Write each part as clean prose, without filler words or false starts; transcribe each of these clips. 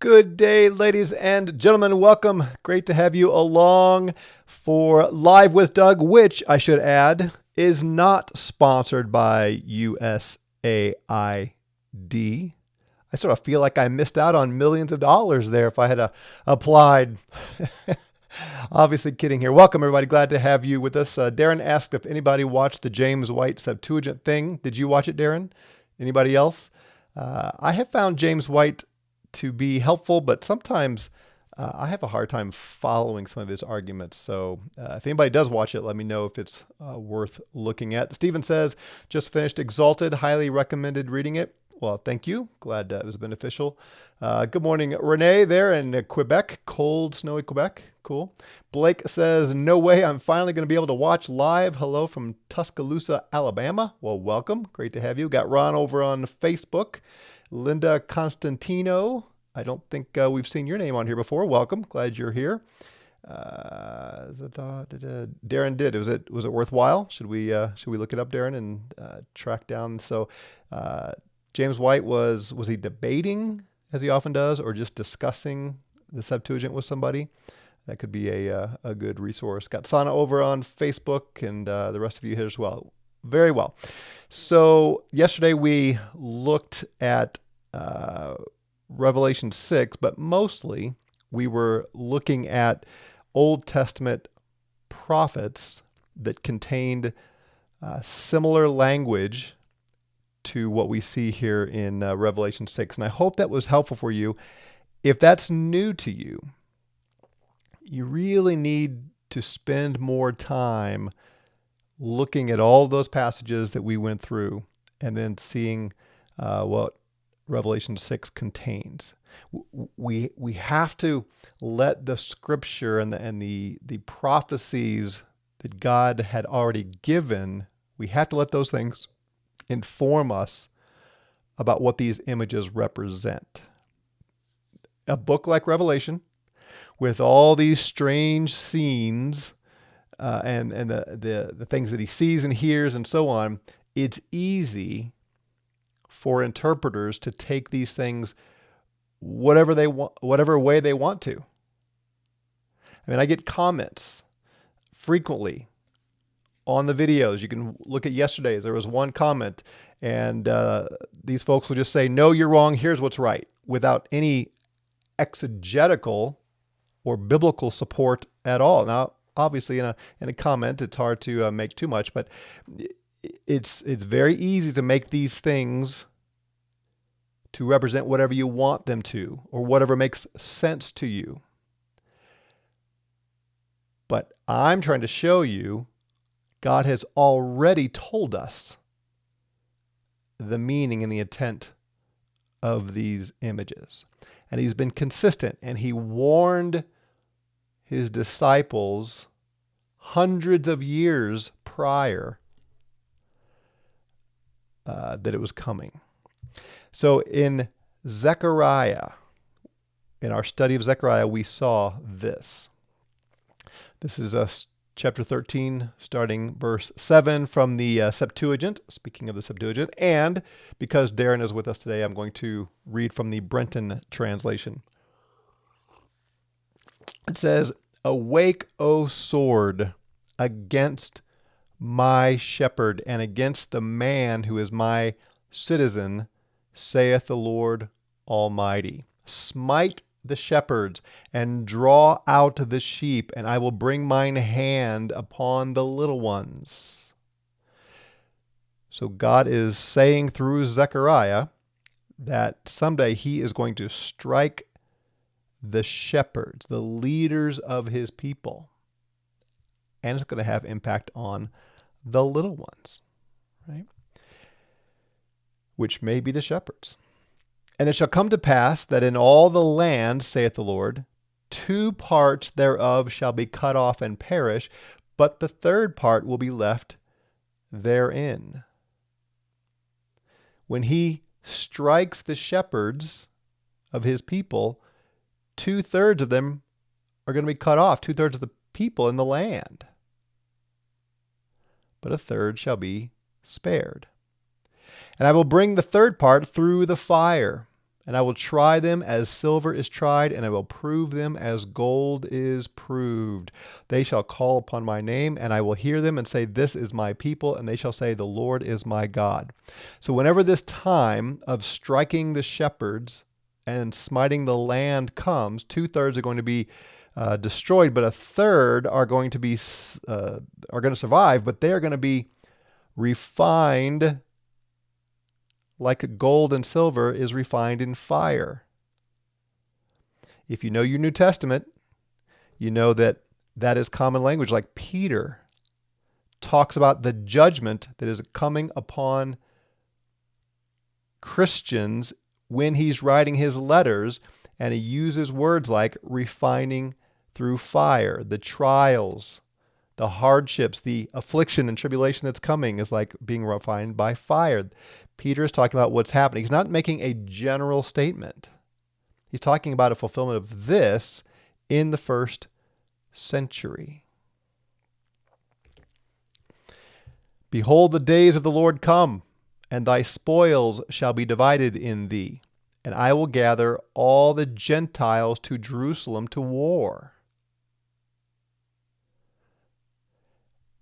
Good day, ladies and gentlemen. Welcome. Great to have you along for Live with Doug, which I should add is not sponsored by USAID. I sort of feel like I missed out on millions of dollars there if I had applied. Obviously kidding here. Welcome, everybody. Glad to have you with us. Darren asked if anybody watched the James White Septuagint thing. Did you watch it, Darren? Anybody else? I have found James White to be helpful, but sometimes I have a hard time following some of his arguments. So if anybody does watch it, let me know if it's worth looking at. Stephen says, just finished Exalted, highly recommended reading it. Well, thank you. Glad it was beneficial. Good morning, Renee there in Quebec, cold, snowy Quebec. Cool. Blake says, no way, I'm finally going to be able to watch live. Hello from Tuscaloosa, Alabama. Well, welcome. Great to have you. Got Ron over on Facebook. Linda Constantino. I don't think we've seen your name on here before. Welcome. Glad you're here. Darren did. Was it worthwhile? Should we look it up, Darren, and track down? So James White was he debating as he often does, or just discussing the Septuagint with somebody? That could be a good resource. Got Sana over on Facebook, and the rest of you here as well. Very well. So yesterday we looked at Revelation 6, but mostly we were looking at Old Testament prophets that contained similar language to what we see here in Revelation 6. And I hope that was helpful for you. If that's new to you, you really need to spend more time looking at all those passages that we went through and then seeing what Revelation 6 contains. We have to let the scripture and the prophecies that God had already given, we have to let those things inform us about what these images represent. A book like Revelation, with all these strange scenes and the things that he sees and hears and so on, it's easy for interpreters to take these things whatever way they want to. I mean, I get comments frequently on the videos. You can look at yesterday's. There was one comment, and these folks will just say, no, you're wrong, here's what's right, without any exegetical or biblical support at all. Now, obviously, in a comment, it's hard to make too much, but it's very easy to make these things to represent whatever you want them to, or whatever makes sense to you. But I'm trying to show you God has already told us the meaning and the intent of these images. And he's been consistent, and he warned his disciples hundreds of years prior that it was coming. So in Zechariah, in our study of Zechariah, we saw this. This is chapter 13, starting verse 7 from the Septuagint, speaking of the Septuagint. And because Darren is with us today, I'm going to read from the Brenton translation. It says, awake, O sword, against my shepherd, and against the man who is my citizen, saith the Lord Almighty. Smite the shepherds, and draw out the sheep, and I will bring mine hand upon the little ones. So God is saying through Zechariah that someday he is going to strike the shepherds, the leaders of his people, and it's going to have impact on the little ones, right? Which may be the shepherds. And it shall come to pass that in all the land, saith the Lord, 2 parts thereof shall be cut off and perish, but the third part will be left therein. When he strikes the shepherds of his people, 2/3 of them are going to be cut off, 2/3 of the people in the land. But a third shall be spared. And I will bring the third part through the fire, And I will try them as silver is tried, and I will prove them as gold is proved. They shall call upon my name, and I will hear them and say, this is my people, and they shall say, the Lord is my God. So whenever this time of striking the shepherds and smiting the land comes, 2/3 are going to be destroyed, but 1/3 are going to be are going to survive, but they are going to be refined like gold and silver is refined in fire. If you know your New Testament, you know that that is common language. Like Peter talks about the judgment that is coming upon Christians when he's writing his letters, and he uses words like refining through fire, the trials, the hardships, the affliction and tribulation that's coming is like being refined by fire. Peter is talking about what's happening. He's not making a general statement. He's talking about a fulfillment of this in the first century. Behold, the days of the Lord come, and thy spoils shall be divided in thee, and I will gather all the Gentiles to Jerusalem to war.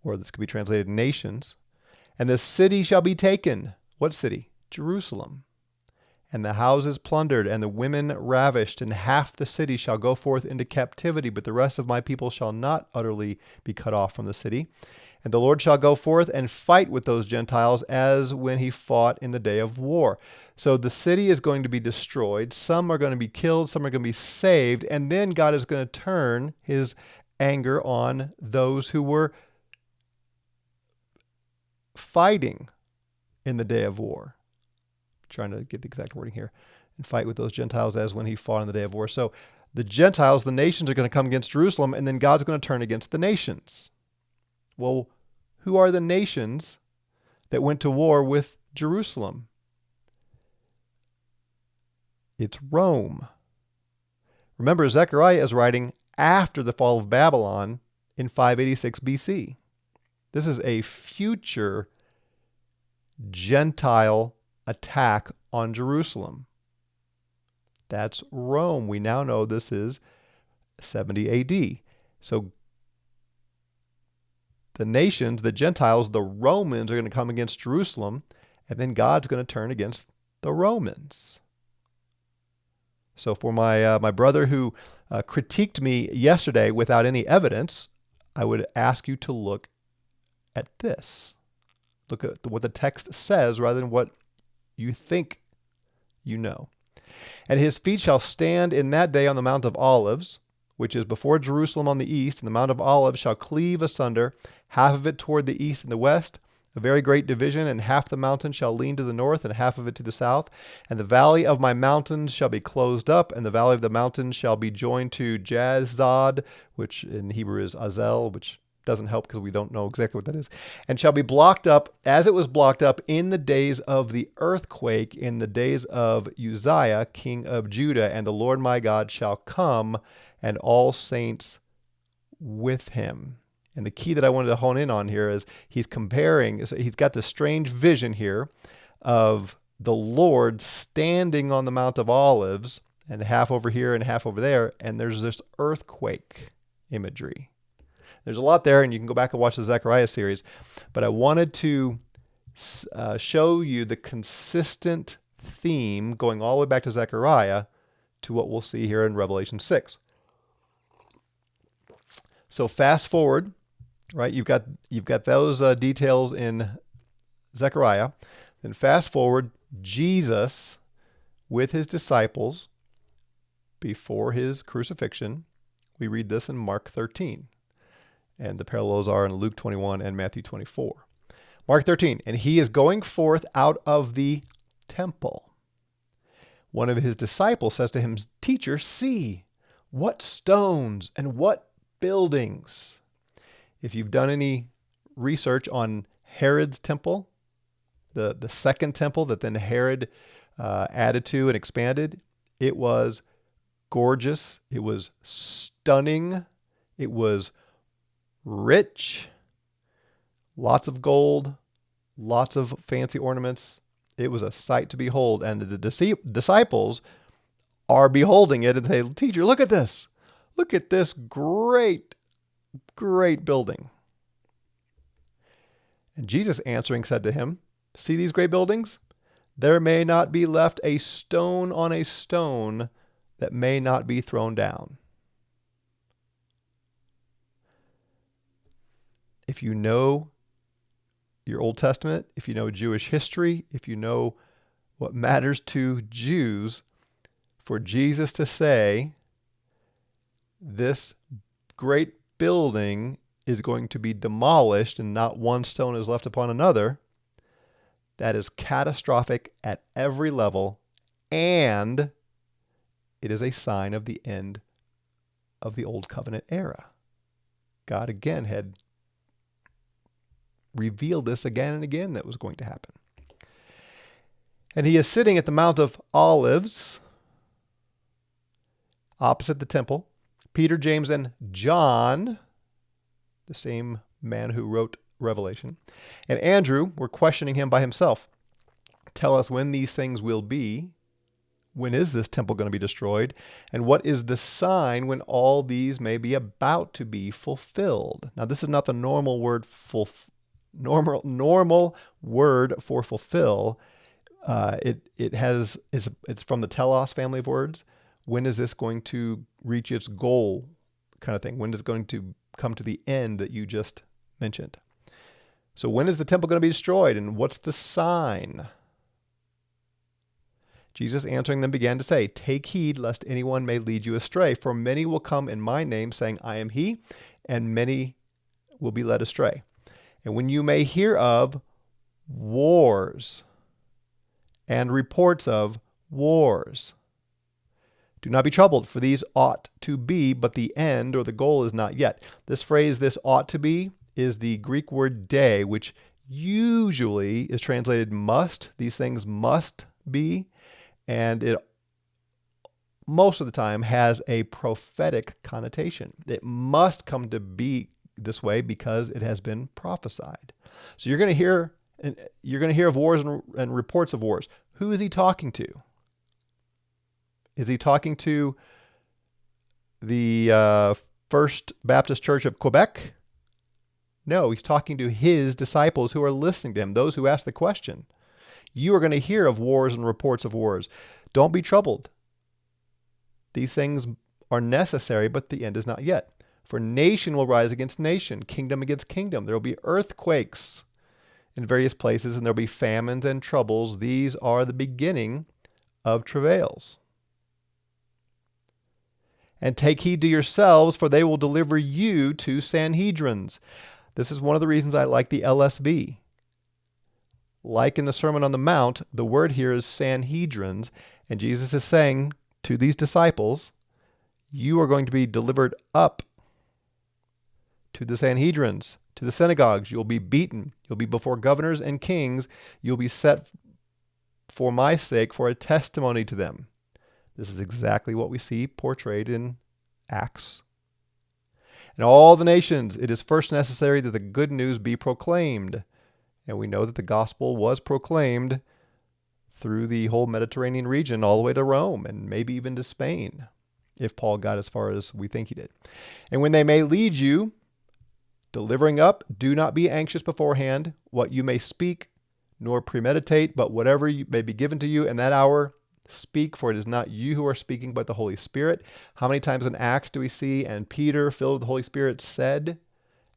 Or this could be translated nations. And the city shall be taken. What city? Jerusalem. And the houses plundered, and the women ravished, and half the city shall go forth into captivity, but the rest of my people shall not utterly be cut off from the city. And the Lord shall go forth and fight with those Gentiles as when he fought in the day of war. So the city is going to be destroyed. Some are going to be killed. Some are going to be saved. And then God is going to turn his anger on those who were fighting in the day of war. I'm trying to get the exact wording here. And fight with those Gentiles as when he fought in the day of war. So the Gentiles, the nations, are going to come against Jerusalem, and then God's going to turn against the nations. Well, who are the nations that went to war with Jerusalem? It's Rome. Remember, Zechariah is writing after the fall of Babylon in 586 BC. This is a future Gentile attack on Jerusalem. That's Rome. We now know this is 70 AD. So the nations, the Gentiles, the Romans are going to come against Jerusalem, and then God's going to turn against the Romans. So for my brother who critiqued me yesterday without any evidence, I would ask you to look at this. Look at what the text says rather than what you think you know. And his feet shall stand in that day on the Mount of Olives, which is before Jerusalem on the east, and the Mount of Olives shall cleave asunder, half of it toward the east and the west, a very great division, and half the mountain shall lean to the north, and half of it to the south. And the valley of my mountains shall be closed up, and the valley of the mountains shall be joined to Jazad, which in Hebrew is Azel, which doesn't help because we don't know exactly what that is, and shall be blocked up as it was blocked up in the days of the earthquake, in the days of Uzziah, king of Judah. And the Lord my God shall come, and all saints with him. And the key that I wanted to hone in on here is he's comparing, so he's got this strange vision here of the Lord standing on the Mount of Olives, and half over here and half over there, and there's this earthquake imagery. There's a lot there, and you can go back and watch the Zechariah series, but I wanted to show you the consistent theme going all the way back to Zechariah to what we'll see here in Revelation 6. So fast forward, right? You've got those details in Zechariah. Then fast forward, Jesus with his disciples before his crucifixion. We read this in Mark 13. And the parallels are in Luke 21 and Matthew 24. Mark 13, and he is going forth out of the temple. One of his disciples says to him, Teacher, see, what stones and what buildings. If you've done any research on Herod's temple, the second temple that then Herod added to and expanded, it was gorgeous. It was stunning. It was rich, lots of gold, lots of fancy ornaments. It was a sight to behold. And the disciples are beholding it and say, "Teacher, look at this. Look at this great, great building." And Jesus answering said to him, "See these great buildings? There may not be left a stone on a stone that may not be thrown down." If you know your Old Testament, if you know Jewish history, if you know what matters to Jews, for Jesus to say, this great building is going to be demolished and not one stone is left upon another, that is catastrophic at every level, and it is a sign of the end of the Old Covenant era. God again had revealed this again and again that was going to happen. And he is sitting at the Mount of Olives, opposite the temple. Peter, James, and John, the same man who wrote Revelation, and Andrew were questioning him by himself. "Tell us when these things will be. When is this temple going to be destroyed? And what is the sign when all these may be about to be fulfilled?" Now, this is not the normal word normal word for fulfill. It's from the telos family of words. When is this going to reach its goal, kind of thing? When is it going to come to the end that you just mentioned? So when is the temple going to be destroyed, and what's the sign? Jesus answering them began to say, "Take heed lest anyone may lead you astray, for many will come in my name, saying, 'I am he,' and many will be led astray. And when you may hear of wars and reports of wars, do not be troubled, for these ought to be, but the end or the goal is not yet." This phrase, "this ought to be," is the Greek word "de," which usually is translated "must." These things must be, and it most of the time has a prophetic connotation. It must come to be this way because it has been prophesied. So you're going to hear of wars and reports of wars. Who is he talking to? Is he talking to the First Baptist Church of Quebec? No, he's talking to his disciples who are listening to him, those who ask the question. You are going to hear of wars and reports of wars. Don't be troubled. These things are necessary, but the end is not yet. For nation will rise against nation, kingdom against kingdom. There will be earthquakes in various places, and there will be famines and troubles. These are the beginning of travails. And take heed to yourselves, for they will deliver you to Sanhedrins. This is one of the reasons I like the LSB. Like in the Sermon on the Mount, the word here is Sanhedrins, and Jesus is saying to these disciples, you are going to be delivered up to the Sanhedrins, to the synagogues. You'll be beaten. You'll be before governors and kings. You'll be set for my sake for a testimony to them. This is exactly what we see portrayed in Acts. In all the nations, it is first necessary that the good news be proclaimed. And we know that the gospel was proclaimed through the whole Mediterranean region all the way to Rome and maybe even to Spain, if Paul got as far as we think he did. And when they may lead you, delivering up, do not be anxious beforehand what you may speak, nor premeditate, but whatever may be given to you in that hour, speak, for it is not you who are speaking, but the Holy Spirit. How many times in Acts do we see, and Peter, filled with the Holy Spirit, said,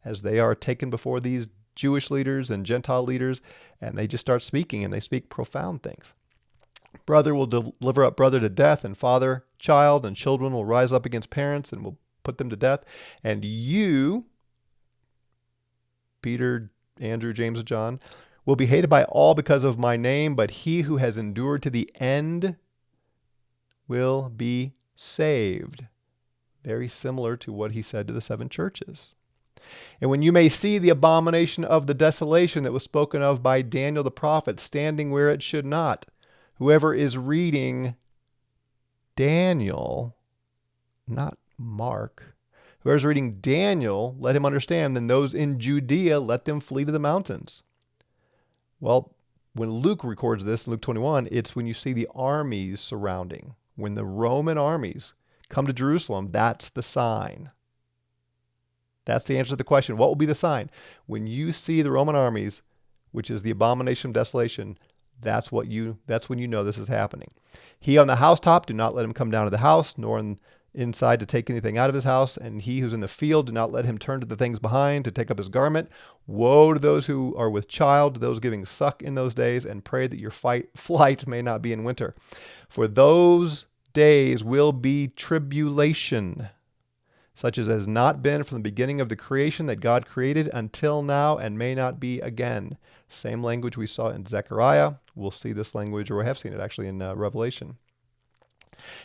as they are taken before these Jewish leaders and Gentile leaders, and they just start speaking, and they speak profound things. Brother will deliver up brother to death, and father, child, and children will rise up against parents and will put them to death. And you, Peter, Andrew, James, and John, will be hated by all because of my name, but he who has endured to the end will be saved. Very similar to what he said to the 7 churches. And when you may see the abomination of the desolation that was spoken of by Daniel the prophet standing where it should not, whoever is reading Daniel, not Mark, whoever's reading Daniel, let him understand. Then those in Judea, let them flee to the mountains. Well, when Luke records this, in Luke 21, it's when you see the armies surrounding. When the Roman armies come to Jerusalem, that's the sign. That's the answer to the question. What will be the sign? When you see the Roman armies, which is the abomination of desolation, that's when you know this is happening. He on the housetop, do not let him come down to the house, nor inside to take anything out of his house. And he who's in the field, do not let him turn to the things behind to take up his garment. Woe to those who are with child, to those giving suck in those days, and pray that your flight may not be in winter. For those days will be tribulation, such as has not been from the beginning of the creation that God created until now, and may not be again. Same language we saw in Zechariah. We'll see this language, or we have seen it actually in Revelation.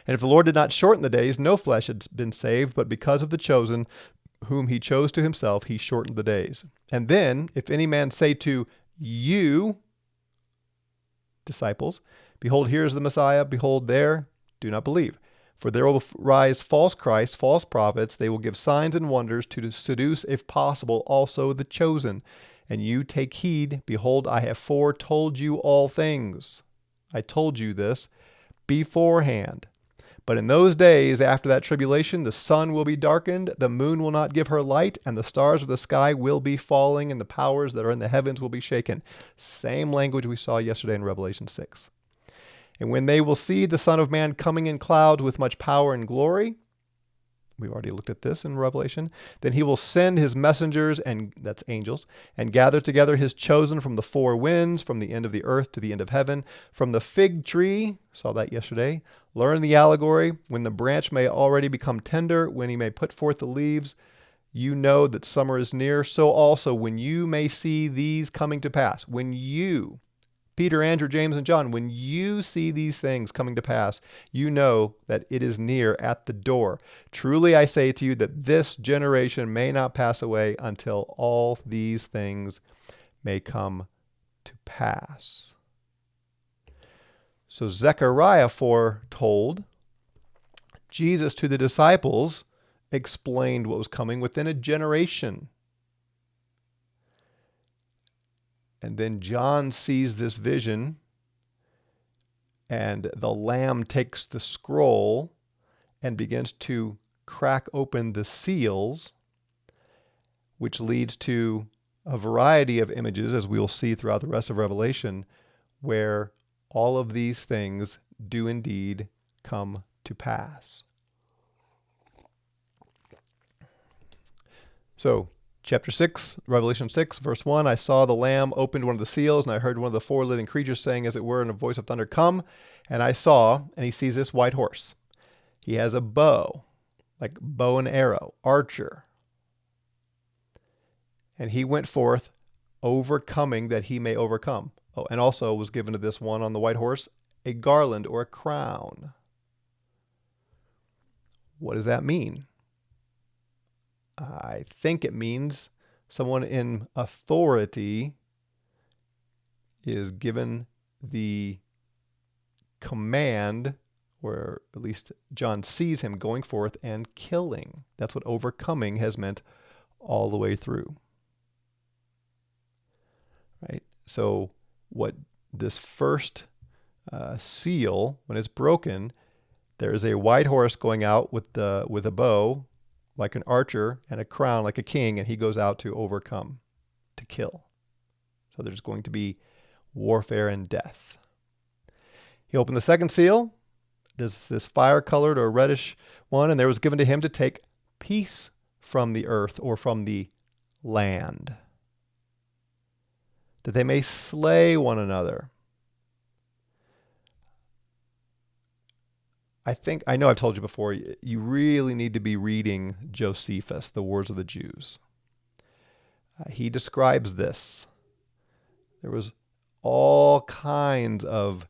And if the Lord did not shorten the days, no flesh had been saved, but because of the chosen, whom he chose to himself, he shortened the days. And then, if any man say to you, disciples, behold, here is the Messiah, behold, there, do not believe. For there will rise false Christs, false prophets. They will give signs and wonders to seduce, if possible, also the chosen. And you take heed. Behold, I have foretold you all things. I told you this beforehand. But in those days after that tribulation, the sun will be darkened, the moon will not give her light, and the stars of the sky will be falling, and the powers that are in the heavens will be shaken. Same language we saw yesterday in Revelation 6. And when they will see the Son of Man coming in clouds with much power and glory, we've already looked at this in Revelation, then he will send his messengers, and that's angels, and gather together his chosen from the four winds, from the end of the earth to the end of heaven. From the fig tree, saw that yesterday, learn the allegory, when the branch may already become tender, when he may put forth the leaves, you know that summer is near. So also when you may see these coming to pass, when you, Peter, Andrew, James, and John, when you see these things coming to pass, you know that it is near at the door. Truly I say to you that this generation may not pass away until all these things may come to pass. So Zechariah foretold, Jesus to the disciples explained what was coming within a generation. And then John sees this vision, and the Lamb takes the scroll and begins to crack open the seals, which leads to a variety of images, as we will see throughout the rest of Revelation, where all of these things do indeed come to pass. So, Chapter 6, Revelation 6, verse 1, I saw the Lamb opened one of the seals, and I heard one of the four living creatures saying, as it were, in a voice of thunder, come. And I saw, and he sees this white horse. He has a bow, like bow and arrow, archer. And he went forth, overcoming that he may overcome. Oh, and also was given to this one on the white horse a garland or a crown. What does that mean? I think it means someone in authority is given the command, or at least John sees him going forth and killing. That's what overcoming has meant all the way through. Right? So what this first seal, when it's broken, there is a white horse going out with a bow, like an archer, and a crown like a king, and he goes out to overcome, to kill. So there's going to be warfare and death. He opened the second seal. There's this fire-colored or reddish one, and there was given to him to take peace from the earth or from the land, that they may slay one another. I know I've told you before, you really need to be reading Josephus, The Wars of the Jews. He describes this. There was all kinds of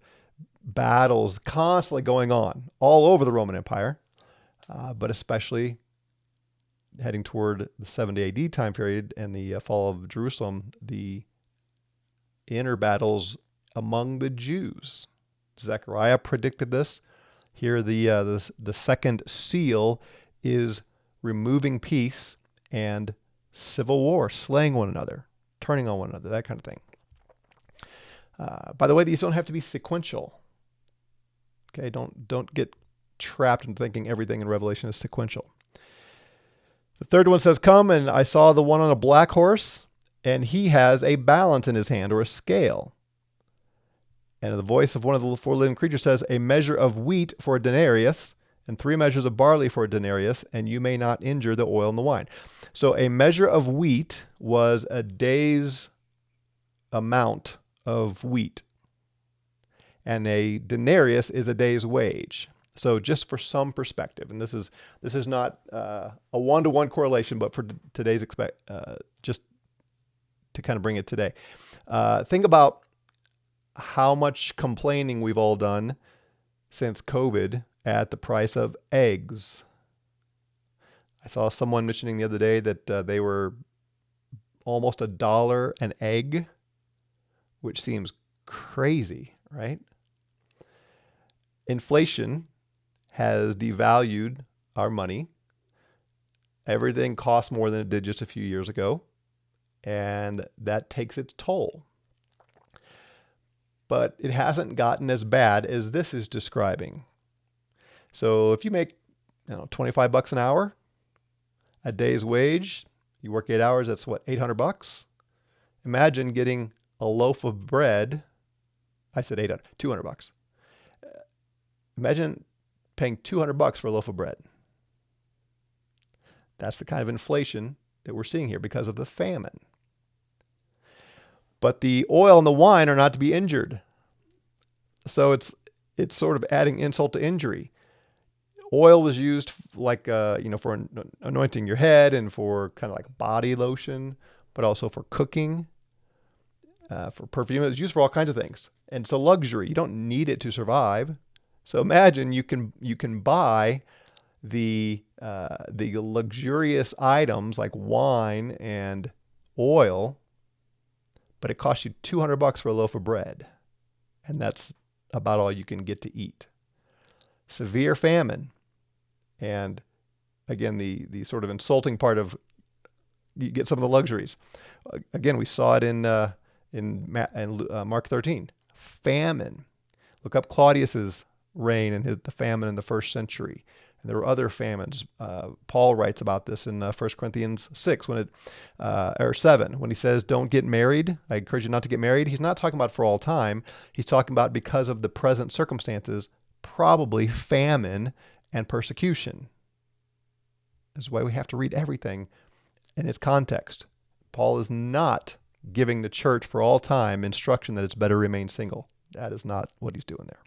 battles constantly going on all over the Roman Empire, but especially heading toward the 70 AD time period and the fall of Jerusalem, the inner battles among the Jews. Zechariah predicted this. Here the second seal is removing peace and civil war, slaying one another, turning on one another, that kind of thing. By the way, these don't have to be sequential. Okay, don't get trapped in thinking everything in Revelation is sequential. The third one says, "Come, and I saw the one on a black horse, and he has a balance in his hand," or a scale. And the voice of one of the four living creatures says, "A measure of wheat for a denarius, and 3 measures of barley for a denarius, and you may not injure the oil and the wine." So a measure of wheat was a day's amount of wheat. And a denarius is a day's wage. So just for some perspective, and this is not a one-to-one correlation, but for today's just to kind of bring it today. Think about how much complaining we've all done since COVID at the price of eggs. I saw someone mentioning the other day that they were almost $1 an egg, which seems crazy, right? Inflation has devalued our money. Everything costs more than it did just a few years ago, and that takes its toll. But it hasn't gotten as bad as this is describing. So if you make, $25 an hour, a day's wage, you work 8 hours, that's what, $800? Imagine getting a loaf of bread. I said 800, $200. Imagine paying $200 for a loaf of bread. That's the kind of inflation that we're seeing here because of the famine. But the oil and the wine are not to be injured. So it's sort of adding insult to injury. Oil was used for anointing your head and for kind of like body lotion, but also for cooking, for perfume. It's used for all kinds of things. And it's a luxury. You don't need it to survive. So imagine you can buy the luxurious items like wine and oil, but it costs you $200 for a loaf of bread, and that's about all you can get to eat. Severe famine, and again the sort of insulting part of you get some of the luxuries. Again, we saw it in Mark 13. Famine. Look up Claudius's reign and the famine in the first century. And there were other famines. Paul writes about this in 1 Corinthians 6 or 7 when he says, "Don't get married. I encourage you not to get married." He's not talking about for all time. He's talking about because of the present circumstances, probably famine and persecution. This is why we have to read everything in its context. Paul is not giving the church for all time instruction that it's better to remain single. That is not what he's doing there.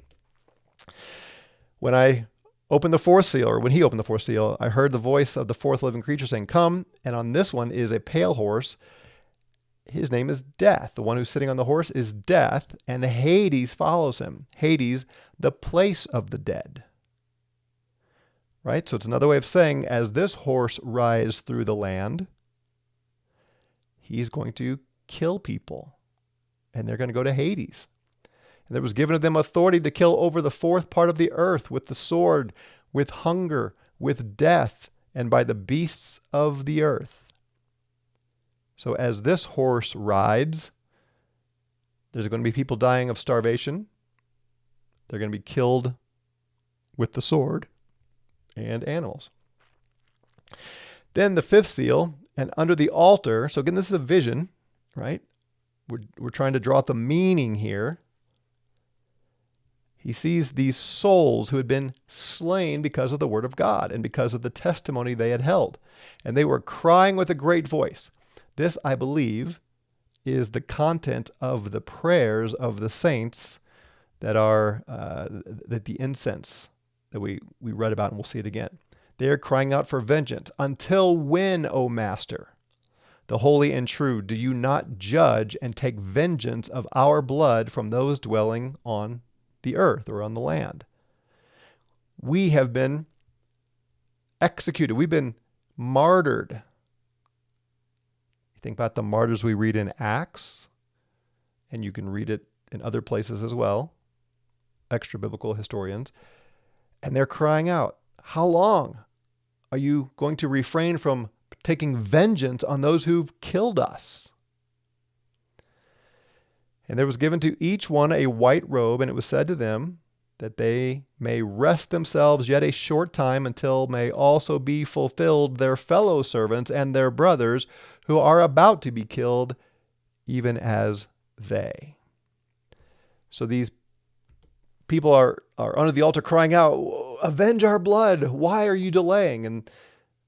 When he opened the fourth seal, I heard the voice of the fourth living creature saying, "Come," and on this one is a pale horse. His name is Death. The one who's sitting on the horse is Death, and Hades follows him. Hades, the place of the dead. Right? So it's another way of saying, as this horse rides through the land, he's going to kill people, and they're going to go to Hades. And there was given to them authority to kill over the fourth part of the earth with the sword, with hunger, with death, and by the beasts of the earth. So as this horse rides, there's going to be people dying of starvation. They're going to be killed with the sword and animals. Then the fifth seal, and under the altar, so again, this is a vision, right? We're trying to draw out the meaning here. He sees these souls who had been slain because of the word of God and because of the testimony they had held. And they were crying with a great voice. This, I believe, is the content of the prayers of the saints that are that the incense that we read about, and we'll see it again. They are crying out for vengeance. "Until when, O Master, the holy and true, do you not judge and take vengeance of our blood from those dwelling on the earth," or on the land? We have been executed. We've been martyred. You think about the martyrs we read in Acts, and you can read it in other places as well, extra biblical historians, and they're crying out, "How long are you going to refrain from taking vengeance on those who've killed us?" And there was given to each one a white robe, and it was said to them that they may rest themselves yet a short time, until may also be fulfilled their fellow servants and their brothers who are about to be killed, even as they. So these people are under the altar crying out, avenge our blood. Why are you delaying? And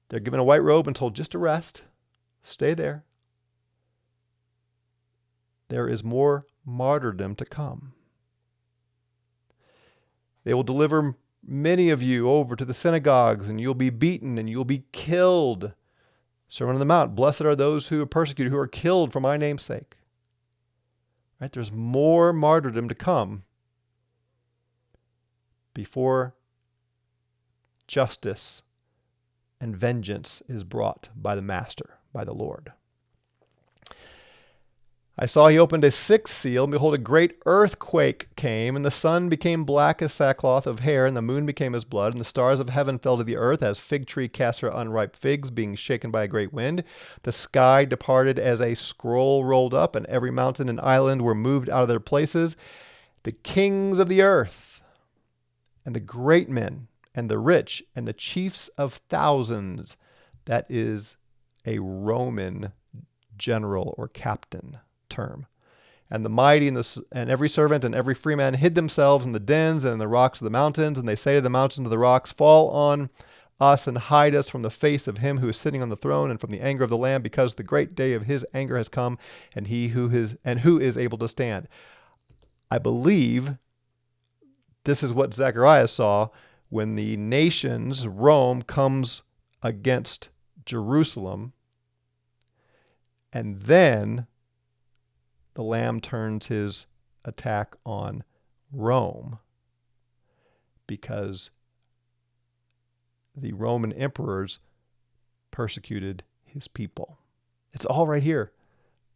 they're given a white robe and told just to rest. Stay there. There is more martyrdom to come. They will deliver many of you over to the synagogues, and you'll be beaten and you'll be killed. Sermon on the Mount, blessed are those who are persecuted, who are killed for my name's sake. Right? There's more martyrdom to come before justice and vengeance is brought by the Master, by the Lord. I saw he opened a sixth seal, and behold, a great earthquake came, and the sun became black as sackcloth of hair, and the moon became as blood, and the stars of heaven fell to the earth, as fig tree casts her unripe figs, being shaken by a great wind. The sky departed as a scroll rolled up, and every mountain and island were moved out of their places. The kings of the earth, and the great men, and the rich, and the chiefs of thousands, that is a Roman general or captain term, and the mighty and every servant and every free man hid themselves in the dens and in the rocks of the mountains, and they say to the mountains and to the rocks, fall on us and hide us from the face of him who is sitting on the throne and from the anger of the Lamb, because the great day of his anger has come, and who is able to stand. I believe this is what Zechariah saw when the nations, Rome, comes against Jerusalem, and then the Lamb turns his attack on Rome, because the Roman emperors persecuted his people. It's all right here,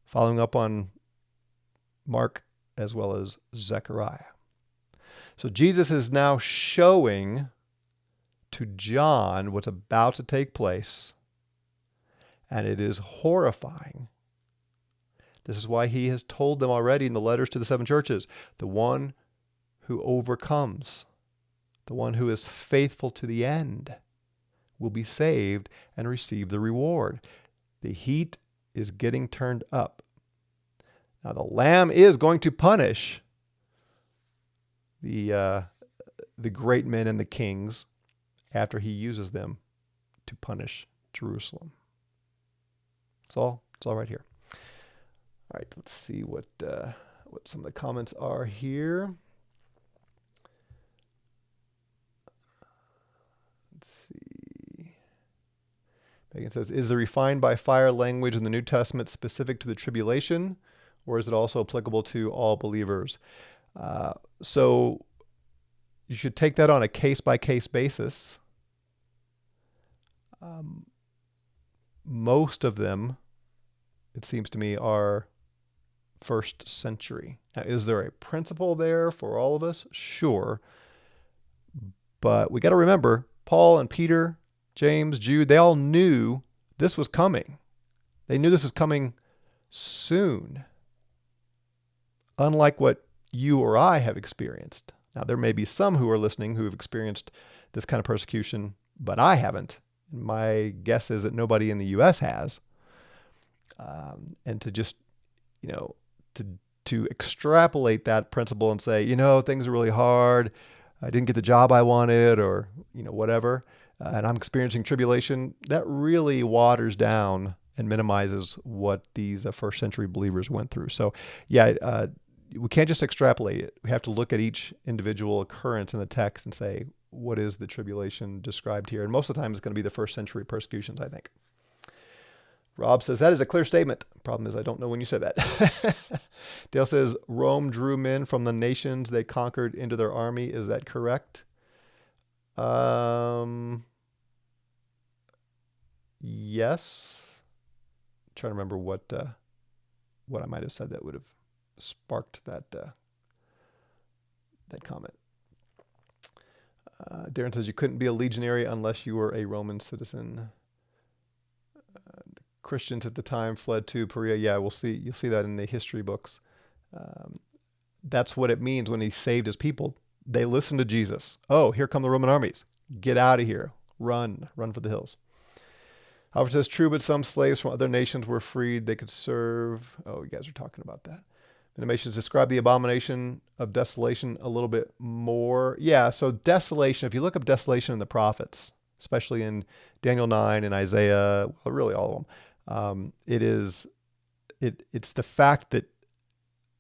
following up on Mark as well as Zechariah. So Jesus is now showing to John what's about to take place, and it is horrifying. This is why he has told them already in the letters to the seven churches, the one who overcomes, the one who is faithful to the end, will be saved and receive the reward. The heat is getting turned up. Now the Lamb is going to punish the great men and the kings after he uses them to punish Jerusalem. It's all right here. All right, let's see what some of the comments are here. Let's see. Megan says, is the refined by fire language in the New Testament specific to the tribulation, or is it also applicable to all believers? So you should take that on a case-by-case basis. Most of them, it seems to me, are first century. Now, is there a principle there for all of us? Sure. But we got to remember, Paul and Peter, James, Jude, they all knew this was coming. They knew this was coming soon. Unlike what you or I have experienced. Now, there may be some who are listening who have experienced this kind of persecution, but I haven't. My guess is that nobody in the U.S. has. And to just, to extrapolate that principle and say, things are really hard. I didn't get the job I wanted, or, whatever. And I'm experiencing tribulation. That really waters down and minimizes what these first century believers went through. So, we can't just extrapolate it. We have to look at each individual occurrence in the text and say, what is the tribulation described here? And most of the time it's going to be the first century persecutions, I think. Rob says, that is a clear statement. Problem is, I don't know when you said that. Dale says, Rome drew men from the nations they conquered into their army. Is that correct? Yes. I'm trying to remember what I might have said that would have sparked that comment. Darren says, you couldn't be a legionary unless you were a Roman citizen. The Christians at the time fled to Perea. Yeah, you'll see that in the history books. That's what it means when he saved his people. They listened to Jesus. Oh, here come the Roman armies. Get out of here. Run for the hills. However, it says true, but some slaves from other nations were freed. They could serve. Oh, you guys are talking about that. Animations describe the abomination of desolation a little bit more. Yeah, so desolation, if you look up desolation in the prophets, especially in Daniel 9 and Isaiah, well, really all of them, it's the fact that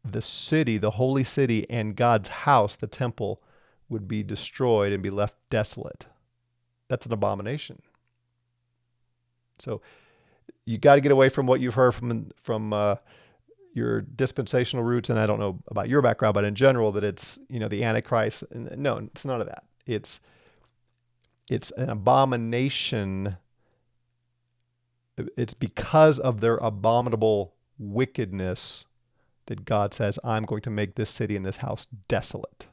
the city, the holy city, and God's house, the temple, would be destroyed and be left desolate. That's an abomination. So you got to get away from what you've heard from your dispensational roots, and I don't know about your background, but in general, that it's the Antichrist. And no, it's none of that. It's an abomination. It's because of their abominable wickedness that God says, I'm going to make this city and this house desolate.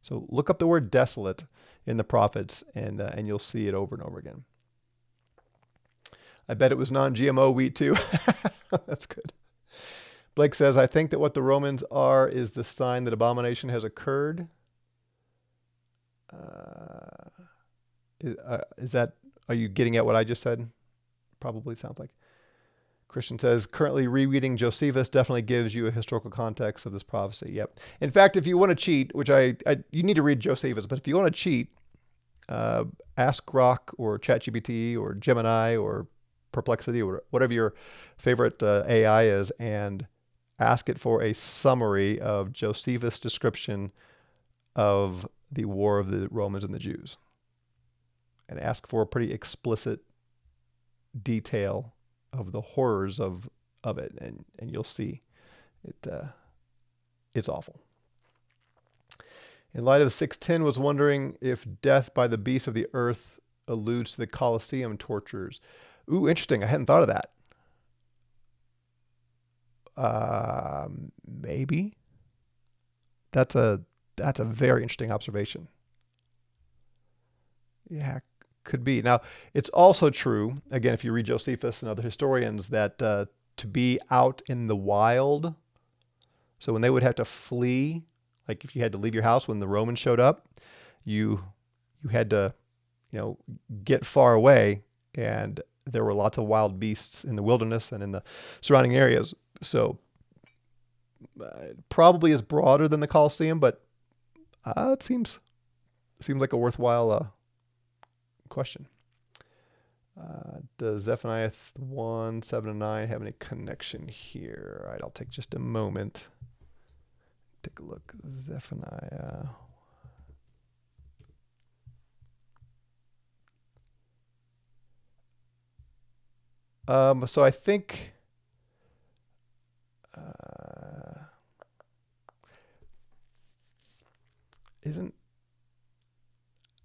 So look up the word desolate in the prophets, and you'll see it over and over again. I bet it was non-GMO wheat too. That's good. Blake says, I think that what the Romans are is the sign that abomination has occurred. Are you getting at what I just said? Probably sounds like. Christian says, currently rereading Josephus definitely gives you a historical context of this prophecy. Yep. In fact, if you want to cheat, which you need to read Josephus, but if you want to cheat, ask Grok or ChatGPT or Gemini or Perplexity or whatever your favorite AI is, and ask it for a summary of Josephus' description of the war of the Romans and the Jews, and ask for a pretty explicit detail of the horrors of it, and you'll see it's awful. In light of 610, was wondering if death by the beasts of the earth alludes to the Colosseum tortures. Ooh, interesting. I hadn't thought of that. Maybe. That's a very interesting observation. Yeah, could be. Now, it's also true, again, if you read Josephus and other historians, that to be out in the wild, so when they would have to flee, like if you had to leave your house when the Romans showed up, you had to, get far away, and there were lots of wild beasts in the wilderness and in the surrounding areas. So it probably is broader than the Colosseum, but it seems like a worthwhile question. Does Zephaniah 1, 7 and 9 have any connection here? All right, I'll take just a moment. Take a look. Zephaniah. So I think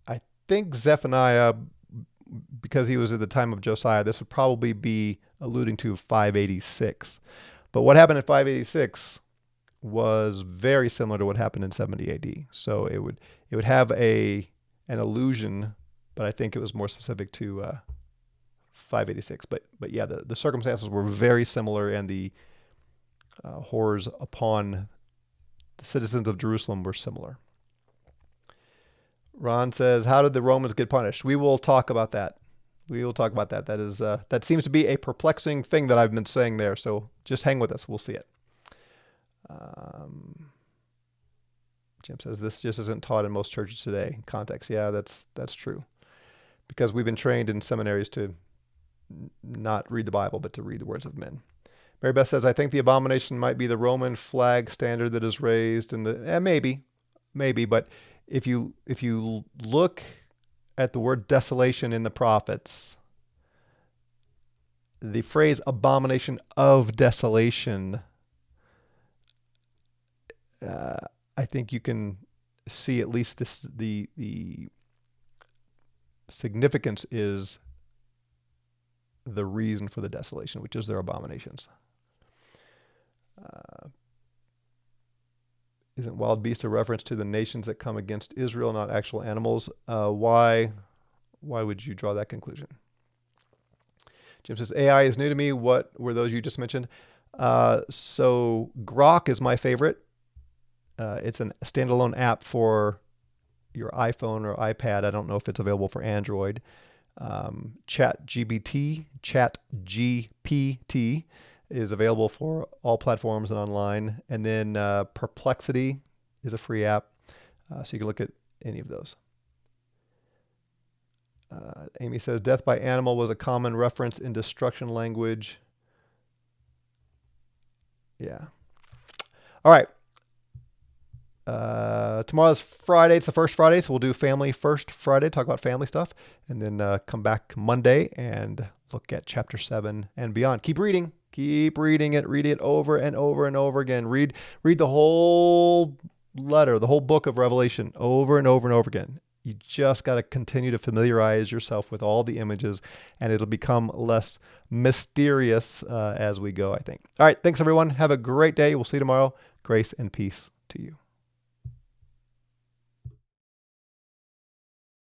I think Zephaniah, because he was at the time of Josiah, this would probably be alluding to 586. But what happened in 586 was very similar to what happened in 70 AD. So it would have an allusion, but I think it was more specific to 586. But yeah, the circumstances were very similar, and the horrors upon the citizens of Jerusalem were similar. Ron says, how did the Romans get punished? We will talk about that. That seems to be a perplexing thing that I've been saying there. So just hang with us. We'll see it. Jim says, this just isn't taught in most churches today. Context. Yeah, that's true. Because we've been trained in seminaries to not read the Bible, but to read the words of men. Mary Beth says, I think the abomination might be the Roman flag standard that is raised in the, maybe, but if you look at the word desolation in the prophets, the phrase abomination of desolation, I think you can see at least the significance is the reason for the desolation, which is their abominations. Isn't wild beast a reference to the nations that come against Israel, not actual animals? Why would you draw that conclusion? Jim says, AI is new to me. What were those you just mentioned? So Grok is my favorite. It's a standalone app for your iPhone or iPad. I don't know if it's available for Android. ChatGPT is available for all platforms and online. And then Perplexity is a free app, so you can look at any of those. Amy says, death by animal was a common reference in destruction language. Yeah. All right. Tomorrow's Friday. It's the first Friday, so we'll do Family First Friday, talk about family stuff, and then come back Monday and look at chapter 7 and beyond. Keep reading. Keep reading it. Read it over and over and over again. Read the whole letter, the whole book of Revelation over and over and over again. You just got to continue to familiarize yourself with all the images, and it'll become less mysterious as we go, I think. All right. Thanks, everyone. Have a great day. We'll see you tomorrow. Grace and peace to you.